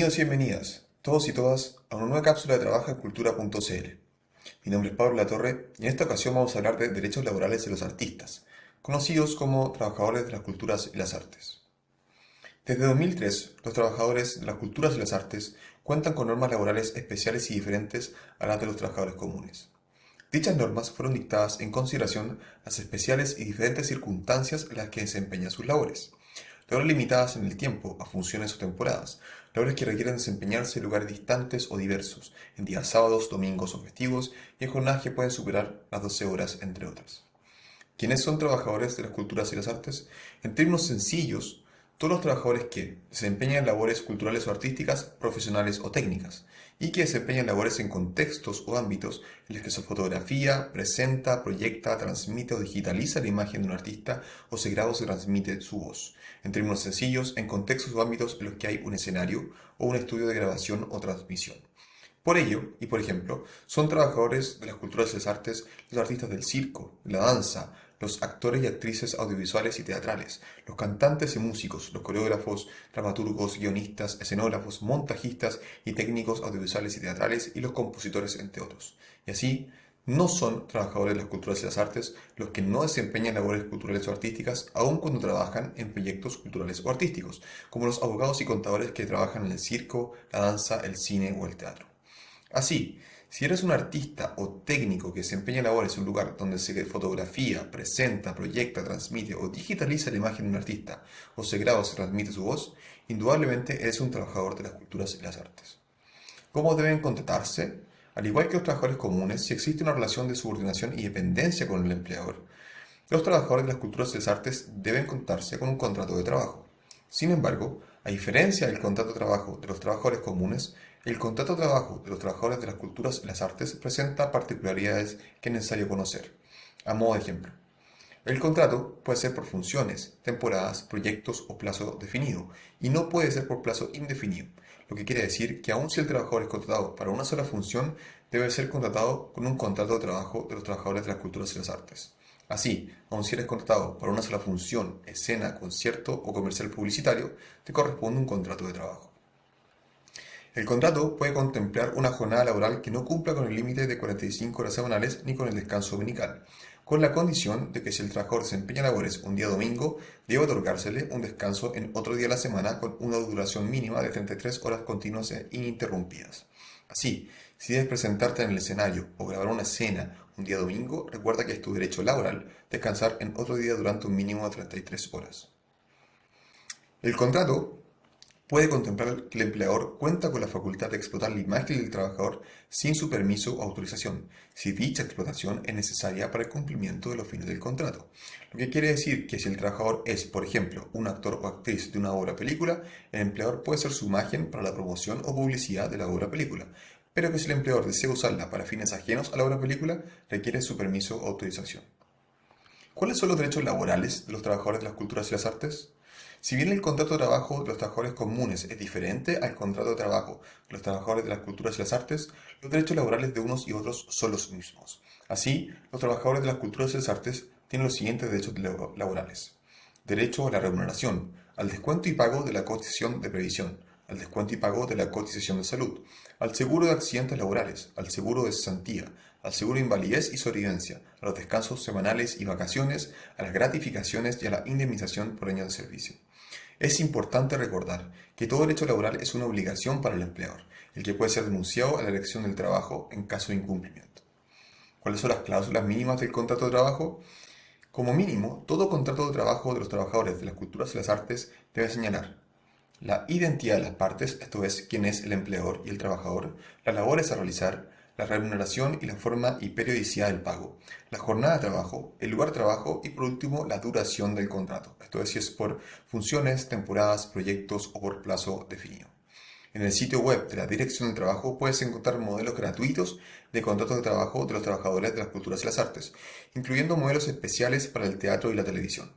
Bienvenidos y bienvenidas, todos y todas, a una nueva cápsula de trabajo en cultura.cl. Mi nombre es Pablo Latorre y en esta ocasión vamos a hablar de derechos laborales de los artistas, conocidos como trabajadores de las culturas y las artes. Desde 2003, los trabajadores de las culturas y las artes cuentan con normas laborales especiales y diferentes a las de los trabajadores comunes. Dichas normas fueron dictadas en consideración las especiales y diferentes circunstancias en las que desempeñan sus labores. Labores limitadas en el tiempo a funciones o temporadas, labores que requieren desempeñarse en lugares distantes o diversos, en días sábados, domingos o festivos, y en jornadas que pueden superar las 12 horas, entre otras. ¿Quiénes son trabajadores de las culturas y las artes? En términos sencillos, todos los trabajadores que desempeñan labores culturales o artísticas, profesionales o técnicas, y que desempeñan labores en contextos o ámbitos en los que se fotografía, presenta, proyecta, transmite o digitaliza la imagen de un artista o se graba o se transmite su voz. En términos sencillos, en contextos o ámbitos en los que hay un escenario o un estudio de grabación o transmisión. Por ello, y por ejemplo, son trabajadores de las culturas y las artes los artistas del circo, la danza, los actores y actrices audiovisuales y teatrales, los cantantes y músicos, los coreógrafos, dramaturgos, guionistas, escenógrafos, montajistas y técnicos audiovisuales y teatrales y los compositores, entre otros. Y así, no son trabajadores de las culturas y las artes los que no desempeñan labores culturales o artísticas, aun cuando trabajan en proyectos culturales o artísticos, como los abogados y contadores que trabajan en el circo, la danza, el cine o el teatro. Así, si eres un artista o técnico que desempeña labores en un lugar donde se fotografía, presenta, proyecta, transmite o digitaliza la imagen de un artista, o se graba o se transmite su voz, indudablemente eres un trabajador de las culturas y las artes. ¿Cómo deben contratarse? Al igual que los trabajadores comunes, si existe una relación de subordinación y dependencia con el empleador, los trabajadores de las culturas y las artes deben contarse con un contrato de trabajo. Sin embargo, a diferencia del contrato de trabajo de los trabajadores comunes, el contrato de trabajo de los trabajadores de las culturas y las artes presenta particularidades que es necesario conocer. A modo de ejemplo, el contrato puede ser por funciones, temporadas, proyectos o plazo definido, y no puede ser por plazo indefinido, lo que quiere decir que aun si el trabajador es contratado para una sola función, debe ser contratado con un contrato de trabajo de los trabajadores de las culturas y las artes. Así, aun si eres contratado para una sola función, escena, concierto o comercial publicitario, te corresponde un contrato de trabajo. El contrato puede contemplar una jornada laboral que no cumpla con el límite de 45 horas semanales ni con el descanso dominical, con la condición de que si el trabajador desempeña labores un día domingo, debe otorgársele un descanso en otro día de la semana con una duración mínima de 33 horas continuas e ininterrumpidas. Así, si debes presentarte en el escenario o grabar una escena un día domingo, recuerda que es tu derecho laboral descansar en otro día durante un mínimo de 33 horas. El contrato puede contemplar que el empleador cuenta con la facultad de explotar la imagen del trabajador sin su permiso o autorización, si dicha explotación es necesaria para el cumplimiento de los fines del contrato. Lo que quiere decir que si el trabajador es, por ejemplo, un actor o actriz de una obra o película, el empleador puede usar su imagen para la promoción o publicidad de la obra o película, pero que si el empleador desea usarla para fines ajenos a la obra o película, requiere su permiso o autorización. ¿Cuáles son los derechos laborales de los trabajadores de las culturas y las artes? Si bien el contrato de trabajo de los trabajadores comunes es diferente al contrato de trabajo de los trabajadores de las culturas y las artes, los derechos laborales de unos y otros son los mismos. Así, los trabajadores de las culturas y las artes tienen los siguientes derechos laborales. Derecho a la remuneración, al descuento y pago de la cotización de previsión, al descuento y pago de la cotización de salud, al seguro de accidentes laborales, al seguro de cesantía, al seguro de invalidez y sobrevivencia, a los descansos semanales y vacaciones, a las gratificaciones y a la indemnización por años de servicio. Es importante recordar que todo derecho laboral es una obligación para el empleador, el que puede ser denunciado a la Dirección del Trabajo en caso de incumplimiento. ¿Cuáles son las cláusulas mínimas del contrato de trabajo? Como mínimo, todo contrato de trabajo de los trabajadores de las culturas y las artes debe señalar la identidad de las partes, esto es, quién es el empleador y el trabajador, las labores a realizar, la remuneración y la forma y periodicidad del pago, la jornada de trabajo, el lugar de trabajo y por último la duración del contrato, esto es si es por funciones, temporadas, proyectos o por plazo definido. En el sitio web de la Dirección del Trabajo puedes encontrar modelos gratuitos de contratos de trabajo de los trabajadores de las culturas y las artes, incluyendo modelos especiales para el teatro y la televisión.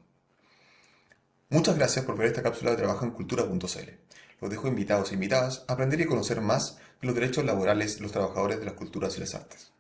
Muchas gracias por ver esta cápsula de trabajo en cultura.cl. Los dejo invitados e invitadas a aprender y conocer más de los derechos laborales de los trabajadores de las culturas y las artes.